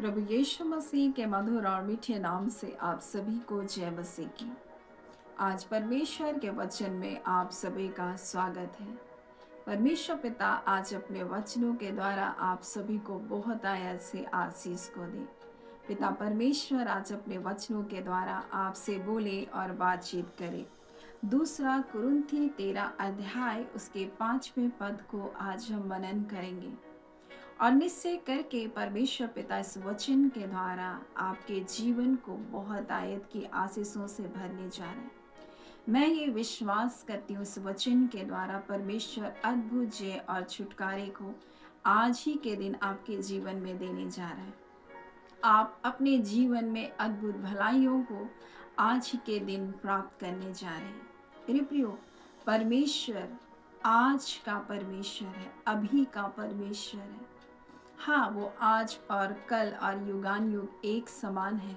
प्रभु यीशु मसीह के मधुर और मीठे नाम से आप सभी को जय मसीह की। आज परमेश्वर के वचन में आप सभी का स्वागत है। परमेश्वर पिता आज अपने वचनों के द्वारा आप सभी को बहुत आयत से आशीष को दे। पिता परमेश्वर आज अपने वचनों के द्वारा आपसे बोले और बातचीत करे। दूसरा कुरिन्थी 13 अध्याय उसके 5वें पद को आज हम मनन करेंगे और निश्चय करके परमेश्वर पिता इस वचन के द्वारा आपके जीवन को बहुत आयत की आशीषों से भरने जा रहे हैं। मैं ये विश्वास करती हूँ इस वचन के द्वारा परमेश्वर अद्भुत जय और छुटकारे को आज ही के दिन आपके जीवन में देने जा रहे हैं। आप अपने जीवन में अद्भुत भलाइयों को आज ही के दिन प्राप्त करने जा रहे हैं। मेरे प्रियो, परमेश्वर आज का परमेश्वर है, अभी का परमेश्वर है। हाँ, वो आज और कल और युगान युग एक समान है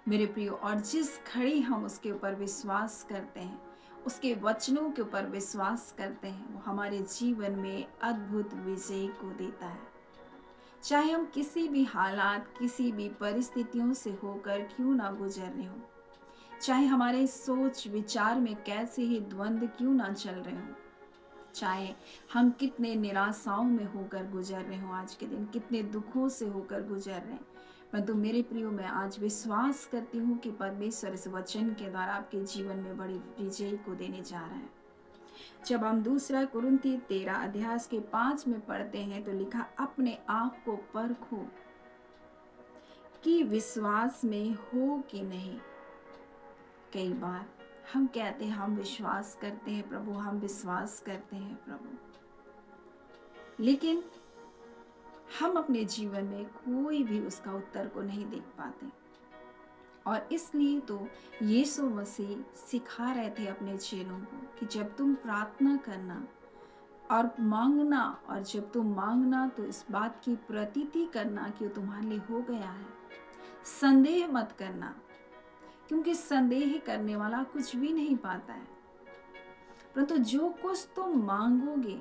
मेरे प्रियो। और जिस घड़ी हम उसके ऊपर विश्वास करते हैं, उसके वचनों के ऊपर विश्वास करते हैं, वो हमारे जीवन में अद्भुत विजय को देता है। चाहे हम किसी भी हालात, किसी भी परिस्थितियों से होकर क्यों ना गुजर रहे हो, चाहे हमारे सोच विचार में कैसे ही द्वंद्व क्यों ना चल रहे हो, चाहे हम कितने निराशाओं में होकर गुजर रहे हो, आज के दिन कितने दुखों से होकर गुजर रहे हैं, परंतु मेरे प्रियो, मैं आज विश्वास करती हूँ कि परमेश्वर इस वचन के द्वारा आपके जीवन में बड़ी विजय को देने जा रहा है। जब हम दूसरा कुरिन्थी 13 अध्याय के 5 में पढ़ते हैं तो लिखा, अपने आप को परखो कि विश्वास में हो कि नहीं। कई बार हम कहते हैं हम विश्वास करते हैं प्रभु, हम विश्वास करते हैं प्रभु, लेकिन हम अपने जीवन में कोई भी उसका उत्तर को नहीं देख पाते। और इसलिए तो यीशु मसीह सिखा रहे थे अपने चेलों को कि जब तुम प्रार्थना करना और मांगना, और जब तुम मांगना तो इस बात की प्रतीति करना कि वो तुम्हारे लिए हो गया है। संदेह मत करना, क्योंकि संदेह करने वाला कुछ भी नहीं पाता है, परंतु जो कुछ तुम मांगोगे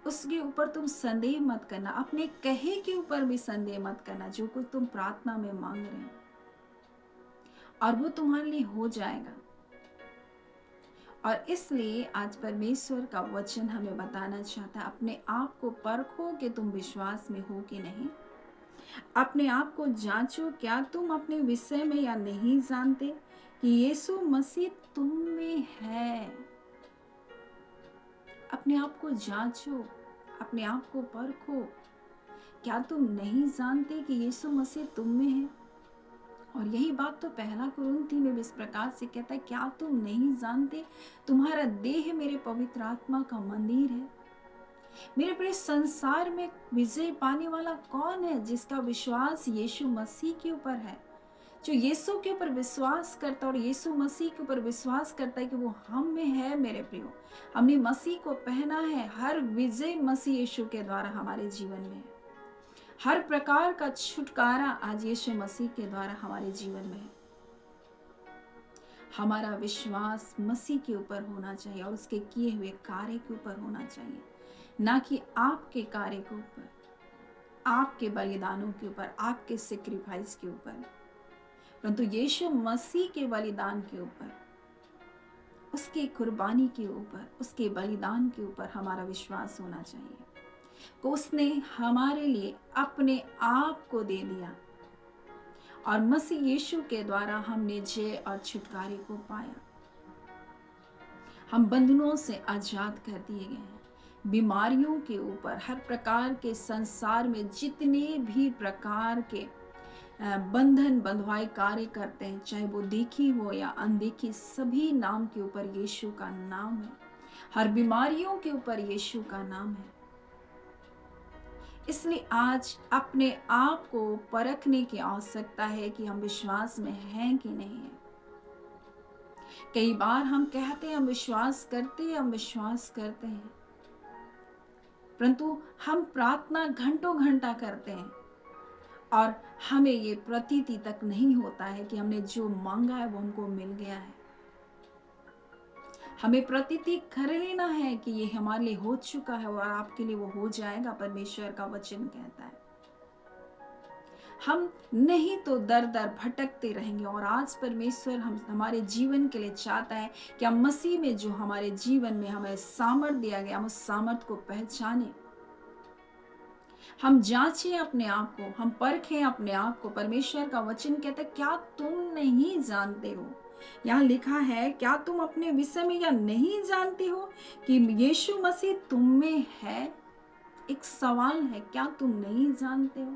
उसके ऊपर तुम संदेह मत करना। अपने कहे के ऊपर भी संदेह मत करना। जो कुछ तुम प्रार्थना में मांग रहे हो और वो तुम्हारे लिए हो जाएगा। और इसलिए आज परमेश्वर का वचन हमें बताना चाहता है, अपने आप को परखो कि तुम विश्वास में हो कि नहीं। अपने आप को जांचो, क्या तुम अपने विषय में या नहीं जानते कि यीशु मसीह तुम में है। अपने आप को जांचो, अपने आप को परखो, क्या तुम नहीं जानते कि यीशु मसीह तुम में है। और यही बात तो पहला कुरिन्थी में भी इस प्रकार से कहता है, क्या तुम नहीं जानते तुम्हारा देह मेरे पवित्र आत्मा का मंदिर है। मेरे प्रिय, संसार में विजय पाने वाला कौन है? जिसका विश्वास यीशु मसीह के ऊपर है, जो यीशु के ऊपर विश्वास करता है और यीशु मसीह के ऊपर विश्वास करता है कि वो हम में है। मेरे प्रियो, हमने मसीह को पहना है। हर विजय मसीह यीशु के द्वारा हमारे जीवन में है। हर प्रकार का छुटकारा आज यीशु मसीह के द्वारा हमारे जीवन में है। हमारा विश्वास मसीह के ऊपर होना चाहिए और उसके किए हुए कार्य के ऊपर होना चाहिए, ना कि आपके कार्य के ऊपर, आपके बलिदानों के ऊपर, आपके सेक्रीफाइस के ऊपर, परंतु यीशु मसीह के बलिदान के ऊपर, उसके कुर्बानी के ऊपर, उसके बलिदान के ऊपर हमारा विश्वास होना चाहिए कि उसने हमारे लिए अपने आप को दे दिया और मसीह यीशु के द्वारा हमने जय और छुटकारे को पाया। हम बंधनों से आजाद कर दिए गए हैं। बीमारियों के ऊपर, हर प्रकार के संसार में जितने भी प्रकार के बंधन बंधवाए कार्य करते हैं, चाहे वो देखी हो या अनदेखी, सभी नाम के ऊपर यीशु का नाम है। हर बीमारियों के ऊपर यीशु का नाम है। इसलिए आज अपने आप को परखने की आवश्यकता है कि हम विश्वास में हैं कि नहीं है। कई बार हम कहते हैं हम विश्वास करते हैं, हम विश्वास करते हैं, परंतु हम प्रार्थना घंटों घंटा करते हैं और हमें ये प्रतीति तक नहीं होता है कि हमने जो मांगा है वो हमको मिल गया है। हमें प्रतीति कर लेना है कि ये हमारे लिए हो चुका है और आपके लिए वो हो जाएगा। परमेश्वर का वचन कहता है हम नहीं तो दर दर भटकते रहेंगे। और आज परमेश्वर हम हमारे जीवन के लिए चाहता है कि हम मसीह में जो हमारे जीवन में हमें सामर्थ दिया गया, हम उस सामर्थ को पहचानें, हम जांचें अपने आप को, हम परखें अपने आप को। परमेश्वर का वचन कहता है, क्या तुम नहीं जानते हो? यहाँ लिखा है, क्या तुम अपने विषय में या नहीं जानते हो कि यीशु मसीह तुम में है? एक सवाल है, क्या तुम नहीं जानते हो?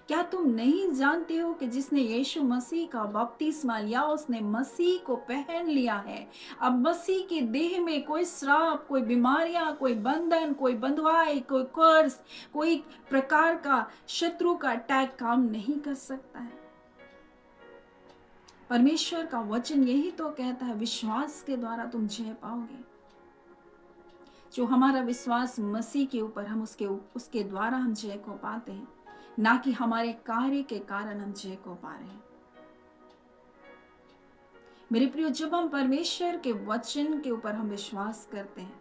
क्या तुम नहीं जानते हो कि जिसने यीशु मसीह का बपतिस्मा लिया, उसने मसीह को पहन लिया है। अब मसीह के देह में कोई श्राप, कोई बीमारियां, कोई बंधन, कोई बंधुआई, कोई कर्ज, कोई प्रकार का शत्रु का अटैक काम नहीं कर सकता है। परमेश्वर का वचन यही तो कहता है, विश्वास के द्वारा तुम जय पाओगे। जो हमारा विश्वास मसीह के ऊपर, हम उसके द्वारा हम जय को पाते हैं, ना कि हमारे कार्य के कारण हम जय को पा रहे हैं। मेरे प्रियो, जब हम परमेश्वर के वचन के ऊपर हम विश्वास करते हैं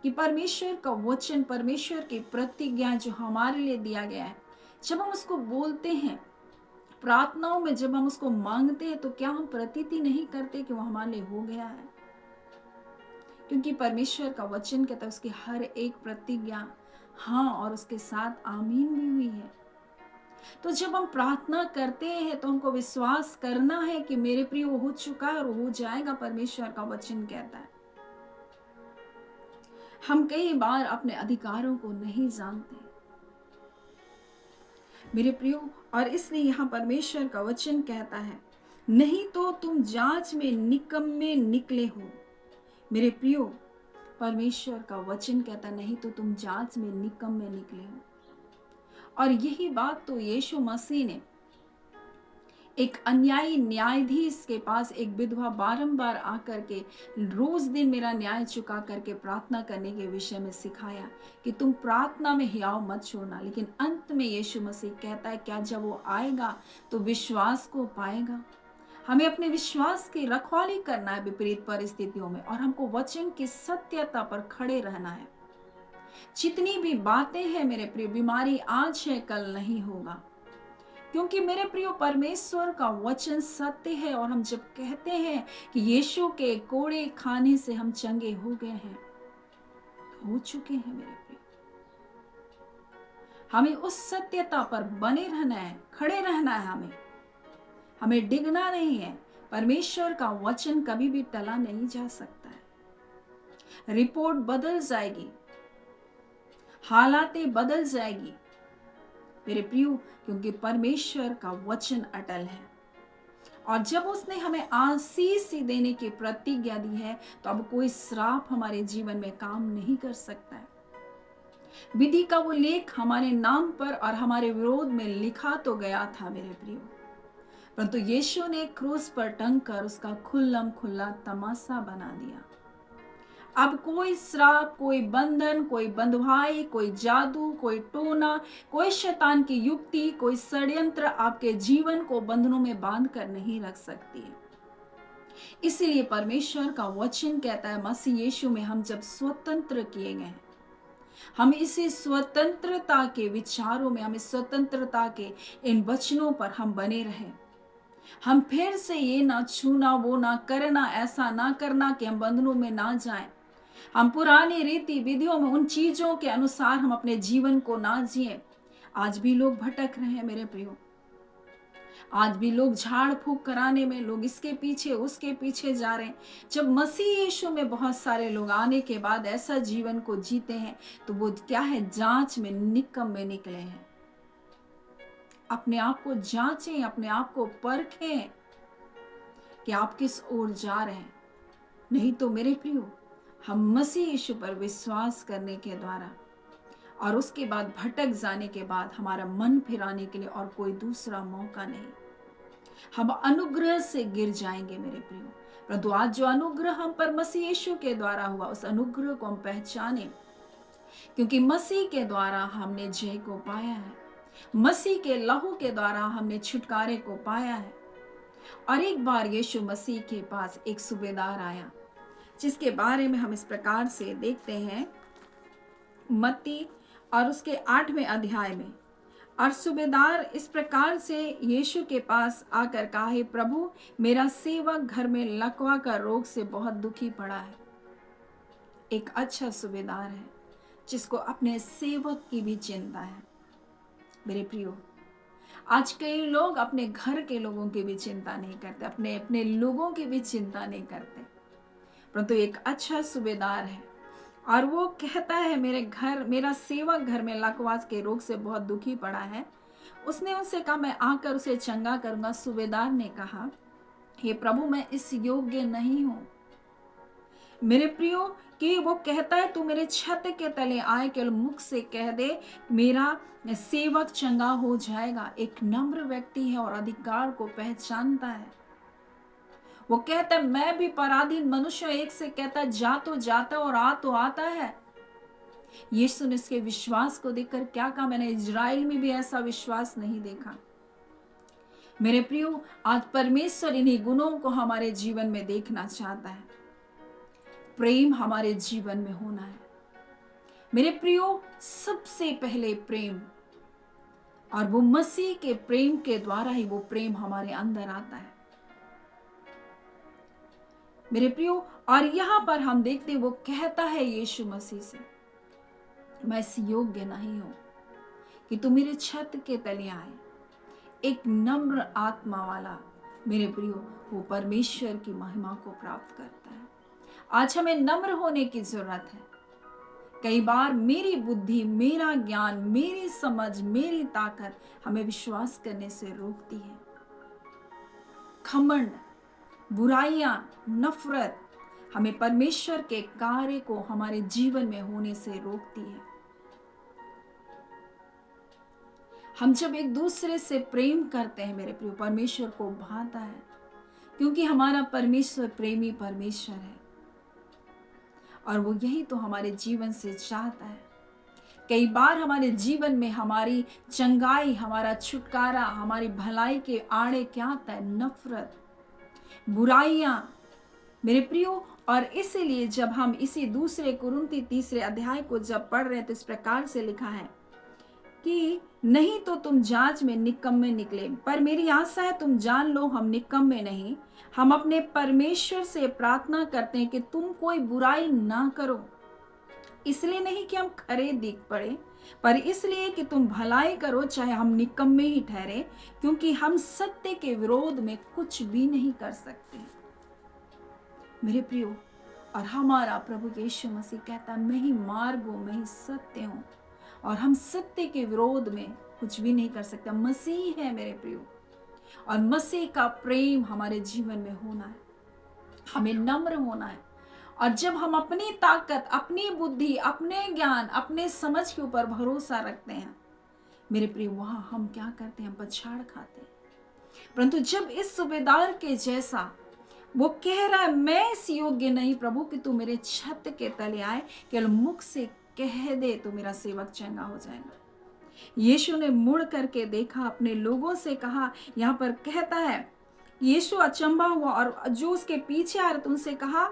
कि परमेश्वर का वचन, परमेश्वर की प्रतिज्ञा जो हमारे लिए दिया गया है, जब हम उसको बोलते हैं, प्रार्थनाओं में जब हम उसको मांगते हैं, तो क्या हम प्रतीति नहीं करते कि वो हमारे लिए हो गया है? क्योंकि परमेश्वर का वचन कहता है उसकी हर एक प्रतिज्ञा हाँ और उसके साथ आमीन भी हुई है। तो जब हम प्रार्थना करते हैं तो हमको विश्वास करना है कि मेरे प्रिय वो हो चुका है और हो जाएगा। परमेश्वर का वचन कहता है। हम कई बार अपने अधिकारों को नहीं जानते मेरे प्रियो, और इसलिए यहाँ परमेश्वर का वचन कहता है, नहीं तो तुम जांच में निकम्मे निकले हो। मेरे प्रियो, परमेश्वर का वचन कहता, नहीं तो तुम जांच में निकम्मे निकले हो। और यही बात तो यीशु मसीह ने एक अन्यायी न्यायाधीश के पास एक विधवा बारंबार आकर के रोज दिन मेरा न्याय चुका करके प्रार्थना करने के विषय में सिखाया कि तुम प्रार्थना में हियाव मत छोड़ना। लेकिन अंत में यीशु मसीह कहता है, क्या जब वो आएगा तो विश्वास को पाएगा? हमें अपने विश्वास की रखवाली करना है विपरीत परिस्थितियों में, और हमको वचन की सत्यता पर खड़े रहना है। जितनी भी बातें हैं मेरे प्रिय, बीमारी आज है कल नहीं होगा, क्योंकि मेरे प्रियो परमेश्वर का वचन सत्य है। और हम जब कहते हैं कि यीशु के कोड़े खाने से हम चंगे हो गए हैं, हो चुके हैं मेरे प्रियो। हमें उस सत्यता पर बने रहना है, खड़े रहना है, हमें डिगना नहीं है। परमेश्वर का वचन कभी भी टला नहीं जा सकता है। रिपोर्ट बदल जाएगी, हालातें बदल जाएगी मेरे प्रियो, क्योंकि परमेश्वर का वचन अटल है। और जब उसने हमें आशीष देने की प्रतिज्ञा दी है, तो अब कोई श्राप हमारे जीवन में काम नहीं कर सकता है। विधि का वो लेख हमारे नाम पर और हमारे विरोध में लिखा तो गया था मेरे प्रियो, परंतु यीशु ने क्रूस पर टंग कर उसका खुल्लम खुल्ला तमाशा बना दिया। अब कोई श्राप, कोई बंधन, कोई बंधुआई, कोई जादू, कोई टोना, कोई शैतान की युक्ति, कोई षड्यंत्र आपके जीवन को बंधनों में बांध कर नहीं रख सकती है। इसीलिए परमेश्वर का वचन कहता है, मसीह यीशु में हम जब स्वतंत्र किए गए, हम इसी स्वतंत्रता के विचारों में, हम इस स्वतंत्रता के इन वचनों पर हम बने रहें। हम फिर से ये ना छूना, वो ना करना, ऐसा ना करना कि हम बंधनों में ना जाएं। हम पुरानी रीति विधियों में, उन चीजों के अनुसार हम अपने जीवन को ना जिए। आज भी लोग भटक रहे हैं मेरे प्रियो, आज भी लोग झाड़ फूक कराने में, लोग इसके पीछे उसके पीछे जा रहे हैं। जब मसीह यीशु में बहुत सारे लोग आने के बाद ऐसा जीवन को जीते हैं, तो वो क्या है, जांच में निकम्मे निकले हैं। अपने आप को जांचें, अपने आप को परखें कि आप किस ओर जा रहे हैं। नहीं तो मेरे प्रियो, हम मसीह यीशु पर विश्वास करने के द्वारा और उसके बाद भटक जाने के बाद हमारा मन फिराने के लिए और कोई दूसरा मौका नहीं। हम अनुग्रह से गिर जाएंगे मेरे प्रियो, परंतु आज जो अनुग्रह हम पर मसीह यीशु के द्वारा हुआ, उस अनुग्रह को हम पहचाने, क्योंकि मसीह के द्वारा हमने जय को पाया है, मसीह के लहू के द्वारा हमने छुटकारे को पाया है। और एक बार यीशु मसीह के पास एक सूबेदार आया, जिसके बारे में हम इस प्रकार से देखते हैं मत्ती और उसके 8वें अध्याय में। और सूबेदार इस प्रकार से यीशु के पास आकर कहा, हे प्रभु, मेरा सेवक घर में लकवा का रोग से बहुत दुखी पड़ा है। एक अच्छा सूबेदार है जिसको अपने सेवक की भी चिंता है। मेरे प्रियो, आज कई लोग अपने घर के लोगों की भी चिंता नहीं करते, अपने अपने लोगों की भी चिंता नहीं करते, परंतु एक अच्छा सूबेदार है और वो कहता है, मेरा सेवक घर में लकवास के रोग से बहुत दुखी पड़ा है। उसने उनसे कहा, मैं आकर उसे चंगा करूंगा। सूबेदार ने कहा, हे प्रभु, मैं इस योग्य नहीं हूं। मेरे प्रियो, कि वो कहता है, तू मेरे छत के तले आए, केवल मुख से कह दे, मेरा सेवक चंगा हो जाएगा। एक नम्र व्यक्ति है और अधिकार को पहचानता है। वो कहता है, मैं भी पराधीन मनुष्य, एक से कहता है जा तो जाता और आ तो आता है। यीशु ने इसके विश्वास को देखकर क्या कहा, मैंने इजराइल में भी ऐसा विश्वास नहीं देखा। मेरे प्रियो, आज परमेश्वर इन्हीं गुणों को हमारे जीवन में देखना चाहता है। प्रेम हमारे जीवन में होना है। मेरे प्रियो, सबसे पहले प्रेम, और वो मसीह के प्रेम के द्वारा ही वो प्रेम हमारे अंदर आता है। मेरे प्रियो, और यहां पर हम देखते हैं वो कहता है यीशु मसीह से, मैं इस योग्य नहीं हूं कि तू मेरे छत के तले आए। एक नम्र आत्मा वाला, मेरे प्रियो, वो परमेश्वर की महिमा को प्राप्त करता है। आज हमें नम्र होने की जरूरत है। कई बार मेरी बुद्धि, मेरा ज्ञान, मेरी समझ, मेरी ताकत हमें विश्वास करने से रोकती है। घमंड, बुराइयां, नफरत हमें परमेश्वर के कार्य को हमारे जीवन में होने से रोकती है। हम जब एक दूसरे से प्रेम करते हैं, मेरे प्रिय, परमेश्वर को भाता है, क्योंकि हमारा परमेश्वर प्रेमी परमेश्वर है और वो यही तो हमारे जीवन से चाहता है। कई बार हमारे जीवन में हमारी चंगाई, हमारा छुटकारा, हमारी भलाई के आड़े क्या आता है? नफरत, बुराइयां, मेरे प्रियो। और इसीलिए जब हम इसी दूसरे कुरिन्ती 3 अध्याय को जब पढ़ रहे हैं तो इस प्रकार से लिखा है कि नहीं तो तुम जांच में निकम्मे निकले, पर मेरी आशा है तुम जान लो हम निकम्मे नहीं। हम अपने परमेश्वर से प्रार्थना करते हैं कि तुम कोई बुराई ना करो, इसलिए नहीं कि हम खरे दिख पड़े, पर इसलिए कि तुम भलाई करो, चाहे हम निकम्मे ही ठहरे, क्योंकि हम सत्य के विरोध में कुछ भी नहीं कर सकते। मेरे प्रियो, और हमारा प्रभु यीशु मसीह कहता, मैं ही मार्ग हूं, मैं ही सत्य हूं, और हम सत्य के विरोध में कुछ भी नहीं कर सकते। मसीह है मेरे प्रियो, और मसीह का प्रेम हमारे जीवन में होना है। हमें नम्र होना है, और जब हम अपनी ताकत, अपनी बुद्धि, अपने ज्ञान, अपने समझ के ऊपर भरोसा रखते हैं, मेरे प्रिय, वहां हम क्या करते हैं? हम पछाड़ खाते हैं। परंतु जब इस सूबेदार के जैसा वो कह रहा है, मैं इस योग्य नहीं प्रभु कि तू मेरे छत के तले आए, केवल मुख से कह दे तो मेरा सेवक चंगा हो जाएगा। यीशु ने मुड़ करके देखा, अपने लोगों से कहा, यहाँ पर कहता है, यीशु अचंभा हुआ और जो उसके पीछे आ रहे थे उनसे कहा,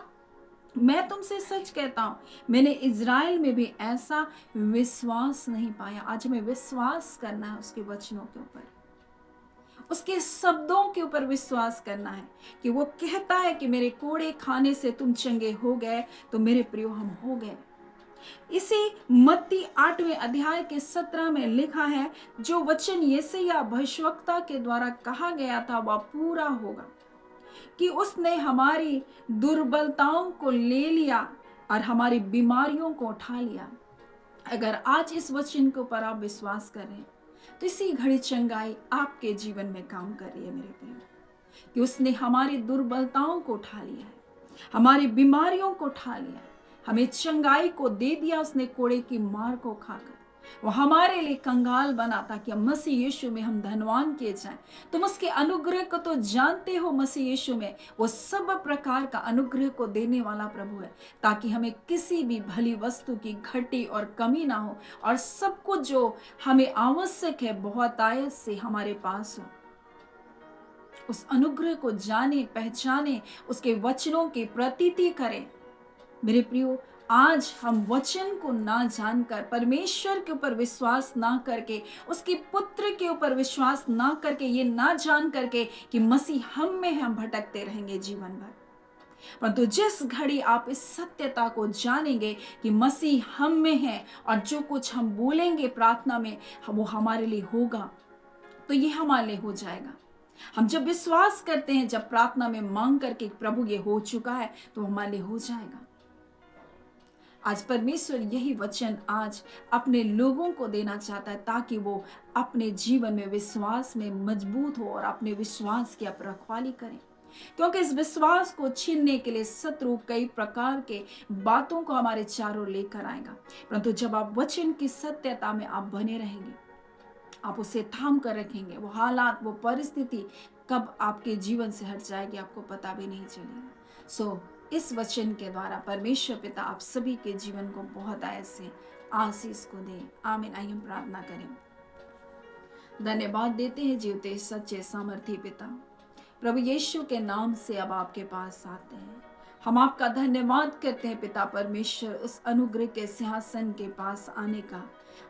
मैं तुमसे सच कहता हूं, मैंने इज़राइल में भी ऐसा विश्वास नहीं पाया। आज हमें विश्वास करना है उसके वचनों के ऊपर, उसके शब्दों के ऊपर विश्वास करना है कि वो कहता है कि मेरे कोड़े खाने से तुम चंगे हो गए, तो मेरे प्रियो हम हो गए। इसी मत्ती 8वें अध्याय के 17 में लिखा है, जो वचन यशायाह भविष्यवक्ता के द्वारा कहा गया था वह पूरा होगा, कि उसने हमारी दुर्बलताओं को ले लिया और हमारी बीमारियों को उठा लिया। अगर आज इस वचन के ऊपर आप विश्वास करें तो इसी घड़ी चंगाई आपके जीवन में काम कर रही है मेरे प्रियो, कि उसने हमारी दुर्बलताओं को उठा लिया है, हमारी बीमारियों को उठा लिया है, हमें चंगाई को दे दिया उसने कोड़े की मार को खाकर। वो हमारे लिए कंगाल बना ताकि मसीह यीशु में हम धनवान किए जाएं। तुम उसके अनुग्रह को तो जानते हो, मसीह यीशु में वो सब प्रकार का अनुग्रह को देने वाला प्रभु है, ताकि हमें किसी भी भली वस्तु की घटी और कमी ना हो, और सब कुछ जो हमें आवश्यक है बहुतायत से हमारे पास हो। उस अनुग्रह को जाने, पहचाने, उसके वचनों की प्रतीति करें। मेरे प्रियो, आज हम वचन को ना जानकर, परमेश्वर के ऊपर विश्वास ना करके, उसके पुत्र के ऊपर विश्वास ना करके, ये ना जान करके कि मसीह हम में हम भटकते रहेंगे जीवन भर। परंतु जिस घड़ी आप इस सत्यता को जानेंगे कि मसीह हम में है और जो कुछ हम बोलेंगे प्रार्थना में वो हमारे लिए होगा, तो ये हमारे लिए हो जाएगा। हम जब विश्वास करते हैं, जब प्रार्थना में मांग करके प्रभु ये हो चुका है, तो हमारे लिए हो जाएगा। आज परमेश्वर यही वचन आज अपने लोगों को देना चाहता है, ताकि वो अपने जीवन में विश्वास में मजबूत हो और अपने विश्वास की आप रखवाली करें। क्योंकि इस विश्वास को छीनने के लिए शत्रु कई प्रकार के बातों को हमारे चारों लेकर आएगा। परंतु जब आप वचन की सत्यता में आप बने रहेंगे, आप उसे थाम कर रखेंगे, वो हालात, वो परिस्थिति कब आपके जीवन से हट जाएगी आपको पता भी नहीं चलेगा। सो इस वचन के द्वारा परमेश्वर पिता आप सभी के जीवन को बहुत ऐसे आशीष को दे। आमीन। आइए हम प्रार्थना करें। धन्यवाद देते हैं जीवते सच्चे सामर्थी पिता, प्रभु यीशु के नाम से अब आपके पास आते हैं। हम आपका धन्यवाद करते हैं पिता परमेश्वर, उस अनुग्रह के सिंहासन के पास आने का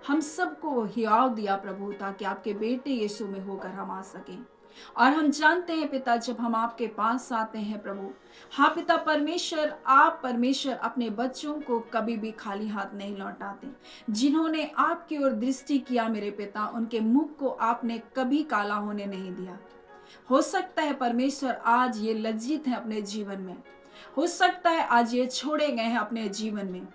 हम सबको हियाव दिया प्रभु, ताकि आपके बेटे यीशु में होकर हम आ सकें। और हम जानते हैं पिता, जब हम आपके पास आते हैं प्रभु, हाँ पिता परमेश्वर, आप परमेश्वर अपने बच्चों को कभी भी खाली हाथ नहीं लौटाते। जिन्होंने आपकी ओर दृष्टि किया मेरे पिता, उनके मुख को आपने कभी काला होने नहीं दिया। हो सकता है परमेश्वर आज ये लज्जित है अपने जीवन में, हो सकता है आज ये छोड़े गए हैं अपने जीवन में,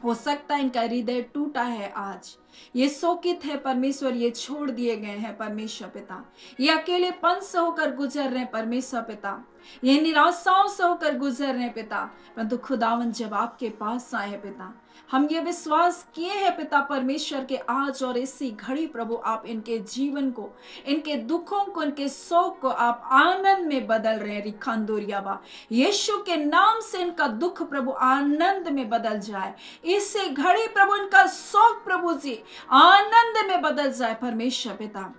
हो सकता है इनका हृदय टूटा है, आज ये शोकित है परमेश्वर, ये छोड़ दिए गए हैं परमेश्वर पिता, ये अकेलेपन से होकर गुजर रहे हैं परमेश्वर पिता, ये निराशाओं से होकर गुजर रहे हैं पिता। परंतु खुदावन जब आपके पास आए हैं पिता, हम ये विश्वास किए हैं पिता परमेश्वर के आज और इसी घड़ी प्रभु आप इनके जीवन को, इनके दुखों को, इनके शोक को आप आनंद में बदल रहे हैं। रिखांदोरियाबा, यीशु के नाम से इनका दुख प्रभु आनंद में बदल जाए। इसी घड़ी प्रभु इनका शोक प्रभु जी आनंद में बदल जाए परमेश्वर पिता।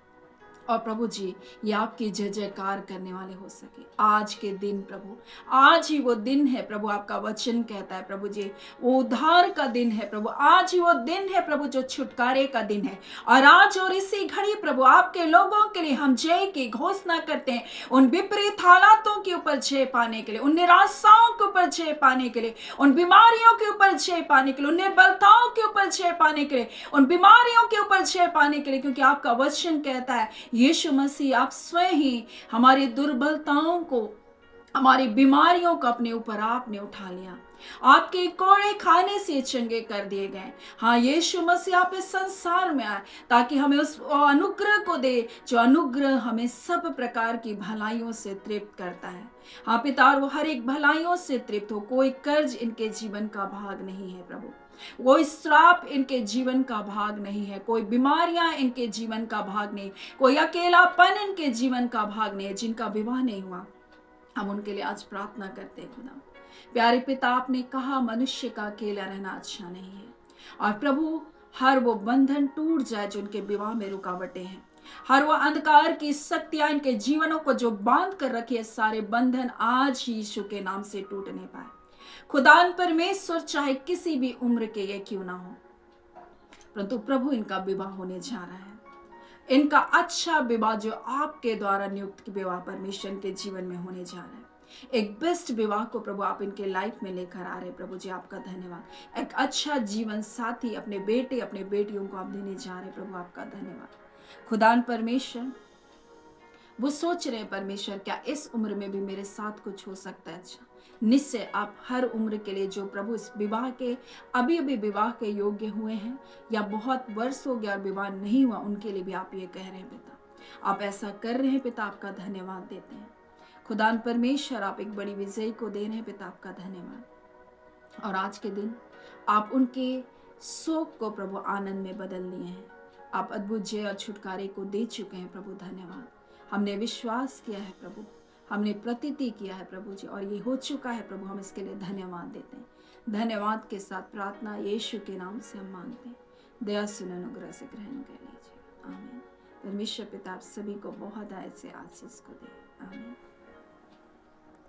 और प्रभु जी ये आपकी जय जयकार करने वाले हो सके आज के दिन प्रभु, आज ही वो दिन है प्रभु, आपका वचन कहता है प्रभु जी वो उद्धार का दिन है प्रभु, आज ही वो दिन है प्रभु जो छुटकारे का दिन है। और आज और इसी घड़ी प्रभु आपके लोगों के लिए हम जय की घोषणा करते हैं, उन विपरीत हालातों के ऊपर जय पाने के लिए, उन निराशाओं के ऊपर जय पाने के लिए, उन बीमारियों के ऊपर जय पाने के लिए, उन निर्बलताओं के ऊपर जय पाने के लिए, उन बीमारियों के ऊपर जय पाने के लिए। क्योंकि आपका वचन कहता है यीशु मसीह आप स्वयं ही हमारी दुर्बलताओं को, हमारी बीमारियों को अपने ऊपर आपने उठा लिया, आपके कोड़े खाने से चंगे कर दिए गए। हाँ यीशु मसीह आप इस संसार में आए ताकि हमें उस अनुग्रह को दे, जो अनुग्रह हमें सब प्रकार की भलाइयों से तृप्त करता है। हाँ पिता, और वो हर एक भलाइयों से तृप्त हो, कोई कर्ज इनके जीवन का भाग नहीं है प्रभु, कोई श्राप इनके जीवन का भाग नहीं है, कोई बीमारियां इनके जीवन का भाग नहीं, कोई अकेलापन इनके जीवन का भाग नहीं है। जिनका विवाह नहीं हुआ हम उनके लिए आज प्रार्थना करते हैं खुदा। प्यारे पिता, आपने कहा मनुष्य का अकेला रहना अच्छा नहीं है। और प्रभु हर वो बंधन टूट जाए जो उनके विवाह में रुकावटें हैं, हर वो अंधकार की शक्तियां इनके जीवनों को जो बांध कर रखी है, सारे बंधन आज ही यीशु के नाम से टूटने पाए। खुदान परमेश्वर चाहे किसी भी उम्र के ये क्यों ना हो, परंतु प्रभु इनका विवाह होने जा रहा है, इनका अच्छा विवाह जो आपके द्वारा नियुक्त विवाह परमेश्वर के जीवन में होने जा रहा है। एक बेस्ट विवाह को प्रभु आप इनके लाइफ में लेकर आ रहे हैं प्रभु जी, आपका धन्यवाद। एक अच्छा जीवन साथी अपने बेटे अपने बेटियों को आप देने जा रहे प्रभु, आपका धन्यवाद। खुदान परमेश्वर वो सोच रहे परमेश्वर क्या इस उम्र में भी मेरे साथ कुछ हो सकता है। अच्छा निश्चय आप हर उम्र के लिए जो प्रभु इस विवाह के अभी अभी विवाह के योग्य हुए हैं या बहुत वर्ष हो गया और विवाह नहीं हुआ, उनके लिए भी आप ये कह रहे हैं पिता, आप ऐसा कर रहे हैं पिता, आपका धन्यवाद देते हैं। खुदान परमेश्वर आप एक बड़ी विजय को दे रहे हैं पिता, आपका धन्यवाद। और आज के दिन आप उनके शोक को प्रभु आनंद में बदल लिए हैं, आप अद्भुत जय और छुटकारे को दे चुके हैं प्रभु, धन्यवाद। हमने विश्वास किया है प्रभु, हमने प्रतीति किया है प्रभु जी, और ये हो चुका है प्रभु, हम इसके लिए धन्यवाद देते हैं। धन्यवाद के साथ प्रार्थना यीशु के नाम से हम मांगते हैं, दया सुन अनुग्रह से ग्रहण कर लीजिए। आमीन। परमेश्वर पिता आप सभी को बहुत ऐसे आशीष को दे। आमीन।